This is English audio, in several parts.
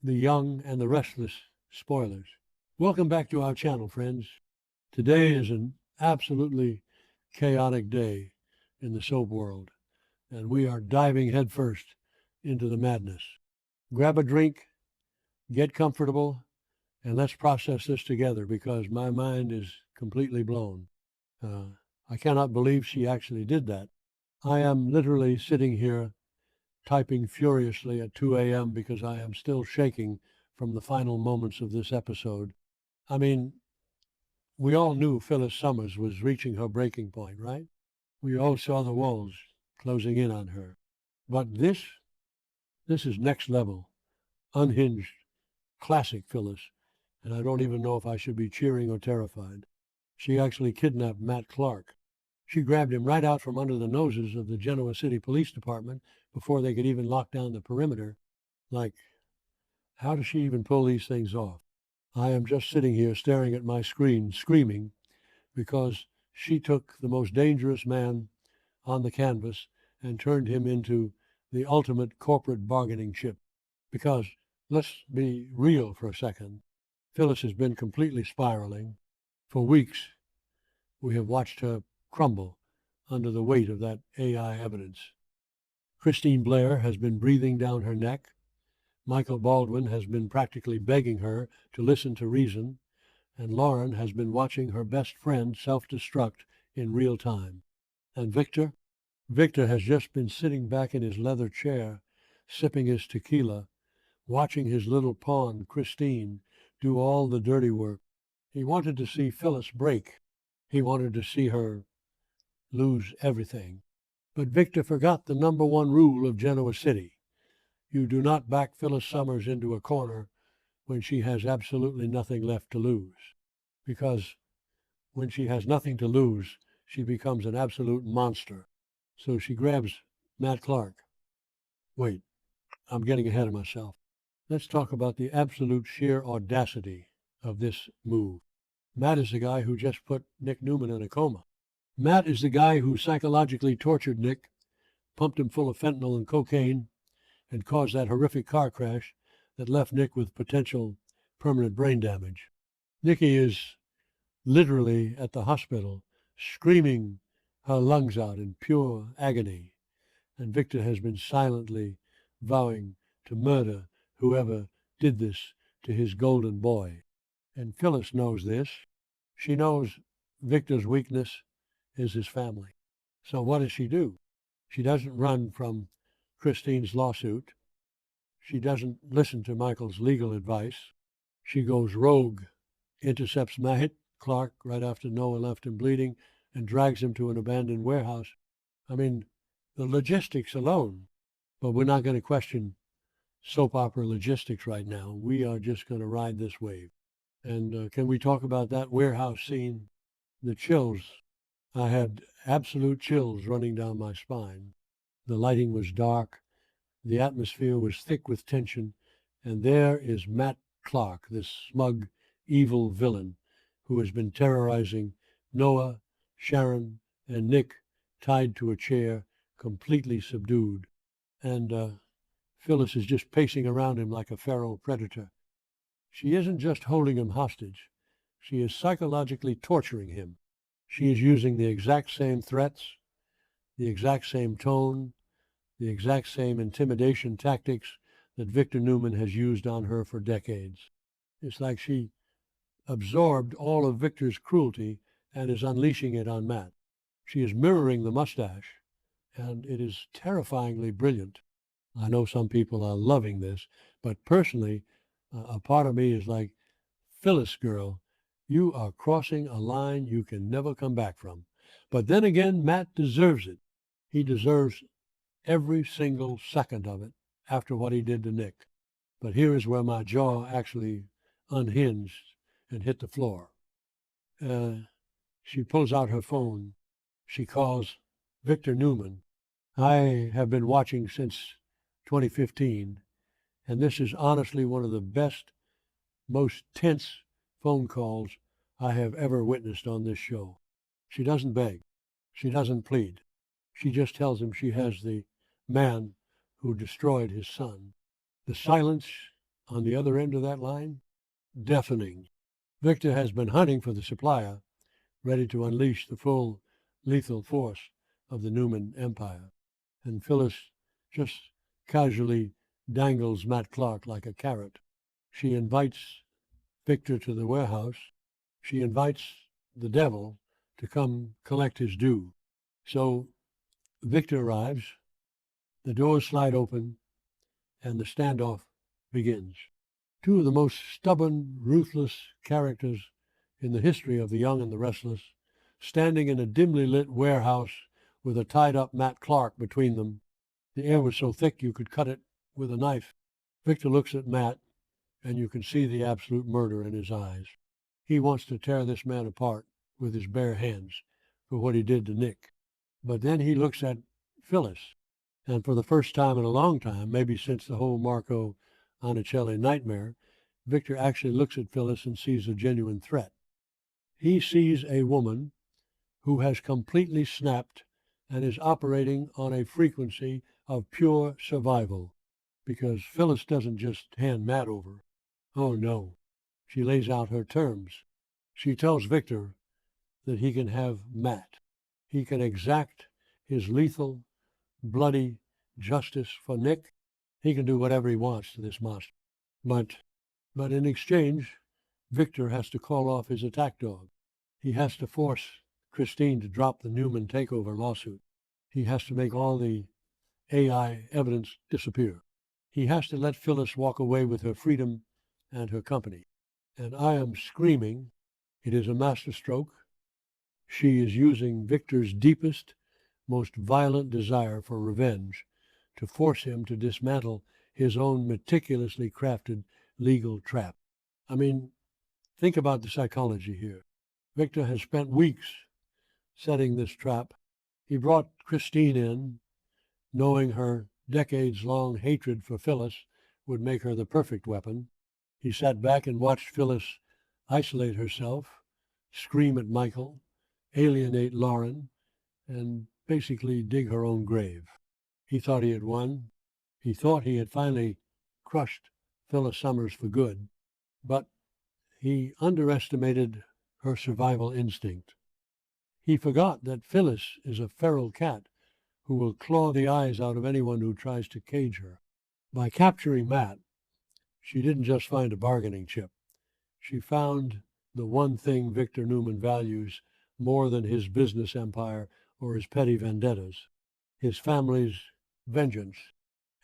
the young and the restless spoilers. Welcome back to our channel, friends. Today is an absolutely chaotic day in the soap world, and we are diving headfirst into the madness. Grab a drink, get comfortable, and let's process this together because my mind is completely blown. I cannot believe she actually did that. I am literally sitting here typing furiously at 2 a.m. because I am still shaking from the final moments of this episode. I mean, we all knew Phyllis Summers was reaching her breaking point, right? We all saw the walls closing in on her. But this is next level, unhinged, classic Phyllis, and I don't even know if I should be cheering or terrified. She actually kidnapped Matt Clark. She grabbed him right out from under the noses of the Genoa City Police Department before they could even lock down the perimeter. Like, how does she even pull these things off? I am just sitting here staring at my screen, screaming, because she took the most dangerous man on the canvas and turned him into the ultimate corporate bargaining chip. Because, let's be real for a second, Phyllis has been completely spiraling. For weeks, we have watched her crumble under the weight of that AI evidence. Christine Blair has been breathing down her neck. Michael Baldwin has been practically begging her to listen to reason, and Lauren has been watching her best friend self-destruct in real time. And Victor has just been sitting back in his leather chair, sipping his tequila, watching his little pawn, Christine, do all the dirty work. He wanted to see Phyllis break. He wanted to see her lose everything. But Victor forgot the number one rule of Genoa City. You do not back Phyllis Summers into a corner when she has absolutely nothing left to lose. Because when she has nothing to lose, she becomes an absolute monster. So she grabs Matt Clark. Wait, I'm getting ahead of myself. Let's talk about the absolute sheer audacity of this move. Matt is the guy who just put Nick Newman in a coma. Matt is the guy who psychologically tortured Nick, pumped him full of fentanyl and cocaine, and caused that horrific car crash that left Nick with potential permanent brain damage. Nikki is literally at the hospital, screaming her lungs out in pure agony, and Victor has been silently vowing to murder whoever did this to his golden boy. And Phyllis knows this. She knows Victor's weakness is his family. So what does she do? She doesn't run from Christine's lawsuit. She doesn't listen to Michael's legal advice. She goes rogue, intercepts Matt Clark right after Noah left him bleeding, and drags him to an abandoned warehouse. I mean, the logistics alone. But we're not going to question soap opera logistics right now. We are just going to ride this wave. And can we talk about that warehouse scene? The chills. I had absolute chills running down my spine. The lighting was dark. The atmosphere was thick with tension. And there is Matt Clark, this smug, evil villain who has been terrorizing Noah, Sharon, and Nick, tied to a chair, completely subdued. And Phyllis is just pacing around him like a feral predator. She isn't just holding him hostage. She is psychologically torturing him. She is using the exact same threats, the exact same tone, the exact same intimidation tactics that Victor Newman has used on her for decades. It's like she absorbed all of Victor's cruelty and is unleashing it on Matt. She is mirroring the mustache, and it is terrifyingly brilliant. I know some people are loving this, but personally, a part of me is like, Phyllis, girl, you are crossing a line you can never come back from. But then again, Matt deserves it. He deserves every single second of it after what he did to Nick. But here is where my jaw actually unhinged and hit the floor. She pulls out her phone. She calls Victor Newman. I have been watching since 2015, and this is honestly one of the best, most tense phone calls I have ever witnessed on this show. She doesn't beg. She doesn't plead. She just tells him she has the man who destroyed his son. The silence on the other end of that line? Deafening. Victor has been hunting for the supplier, ready to unleash the full lethal force of the Newman Empire. And Phyllis just casually dangles Matt Clark like a carrot. She invites Victor to the warehouse. She invites the devil to come collect his due. So Victor arrives, the doors slide open, and the standoff begins. Two of the most stubborn, ruthless characters in the history of The Young and the Restless, standing in a dimly lit warehouse with a tied-up Matt Clark between them. The air was so thick you could cut it with a knife. Victor looks at Matt, and you can see the absolute murder in his eyes. He wants to tear this man apart with his bare hands for what he did to Nick. But then he looks at Phyllis, and for the first time in a long time, maybe since the whole Marco Anicelli nightmare, Victor actually looks at Phyllis and sees a genuine threat. He sees a woman who has completely snapped and is operating on a frequency of pure survival, because Phyllis doesn't just hand Matt over. Oh no, she lays out her terms. She tells Victor that he can have Matt. He can exact his lethal, bloody justice for Nick. He can do whatever he wants to this monster. But in exchange, Victor has to call off his attack dog. He has to force Christine to drop the Newman takeover lawsuit. He has to make all the AI evidence disappear. He has to let Phyllis walk away with her freedom and her company. And I am screaming, it is a masterstroke. She is using Victor's deepest, most violent desire for revenge to force him to dismantle his own meticulously crafted legal trap. I mean, think about the psychology here. Victor has spent weeks setting this trap. He brought Christine in, knowing her decades-long hatred for Phyllis would make her the perfect weapon. He sat back and watched Phyllis isolate herself, scream at Michael, alienate Lauren, and basically dig her own grave. He thought he had won. He thought he had finally crushed Phyllis Summers for good, but he underestimated her survival instinct. He forgot that Phyllis is a feral cat who will claw the eyes out of anyone who tries to cage her. By capturing Matt, she didn't just find a bargaining chip. She found the one thing Victor Newman values more than his business empire or his petty vendettas, his family's vengeance.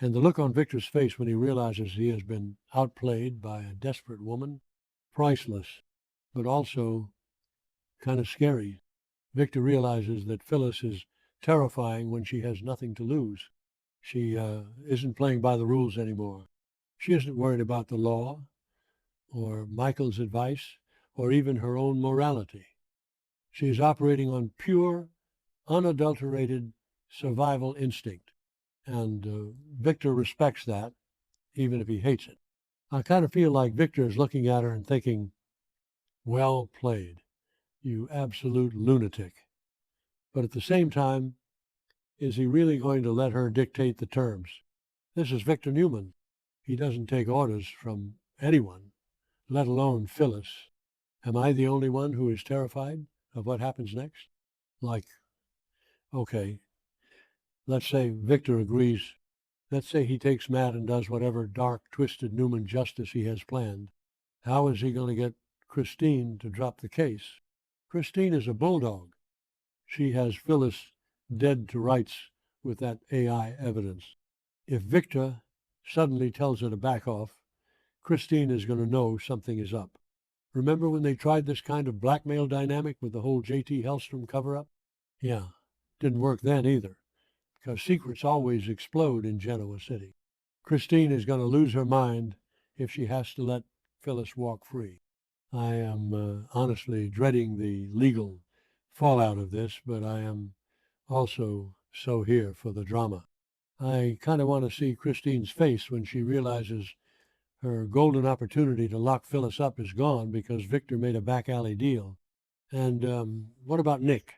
And the look on Victor's face when he realizes he has been outplayed by a desperate woman, priceless, but also kind of scary. Victor realizes that Phyllis is terrifying when she has nothing to lose. She isn't playing by the rules anymore. She isn't worried about the law or Michael's advice or even her own morality. She is operating on pure, unadulterated survival instinct. And Victor respects that, even if he hates it. I kind of feel like Victor is looking at her and thinking, well played, you absolute lunatic. But at the same time, is he really going to let her dictate the terms? This is Victor Newman. He doesn't take orders from anyone, let alone Phyllis. Am I the only one who is terrified of what happens next? Like, okay, let's say Victor agrees. Let's say he takes Matt and does whatever dark, twisted Newman justice he has planned. How is he going to get Christine to drop the case? Christine is a bulldog. She has Phyllis dead to rights with that AI evidence. If Victor suddenly tells her to back off, Christine is going to know something is up. Remember when they tried this kind of blackmail dynamic with the whole J.T. Hellstrom cover-up? Yeah, didn't work then either, because secrets always explode in Genoa City. Christine is going to lose her mind if she has to let Phyllis walk free. I am honestly dreading the legal fallout of this, but I am also so here for the drama. I kind of want to see Christine's face when she realizes her golden opportunity to lock Phyllis up is gone because Victor made a back alley deal. And what about Nick?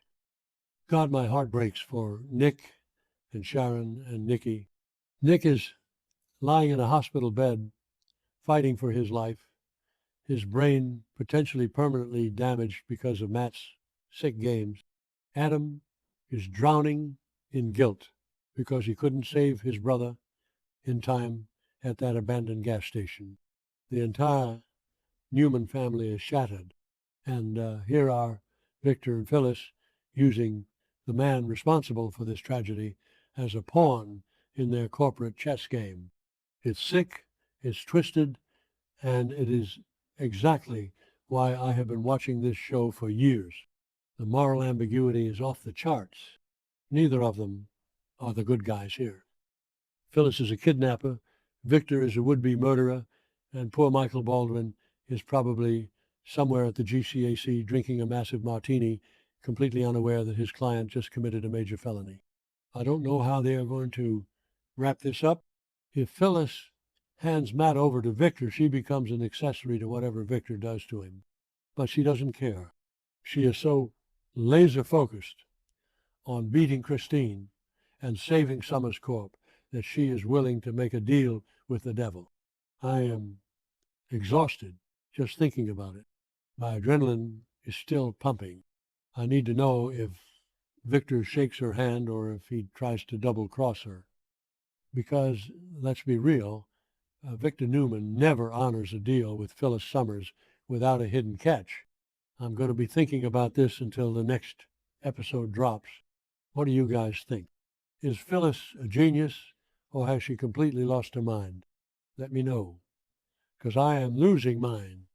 God, my heart breaks for Nick and Sharon and Nikki. Nick is lying in a hospital bed fighting for his life, his brain potentially permanently damaged because of Matt's sick games. Adam is drowning in guilt because he couldn't save his brother in time at that abandoned gas station. The entire Newman family is shattered. And here are Victor and Phyllis using the man responsible for this tragedy as a pawn in their corporate chess game. It's sick, it's twisted, and it is exactly why I have been watching this show for years. The moral ambiguity is off the charts. Neither of them are the good guys here. Phyllis is a kidnapper, Victor is a would-be murderer, and poor Michael Baldwin is probably somewhere at the GCAC drinking a massive martini, completely unaware that his client just committed a major felony. I don't know how they are going to wrap this up. If Phyllis hands Matt over to Victor, she becomes an accessory to whatever Victor does to him. But she doesn't care. She is so laser focused on beating Christine and saving Summers Corp that she is willing to make a deal with the devil. I am exhausted just thinking about it. My adrenaline is still pumping. I need to know if Victor shakes her hand or if he tries to double cross her. Because, let's be real, Victor Newman never honors a deal with Phyllis Summers without a hidden catch. I'm going to be thinking about this until the next episode drops. What do you guys think? Is Phyllis a genius, or has she completely lost her mind? Let me know, because I am losing mine.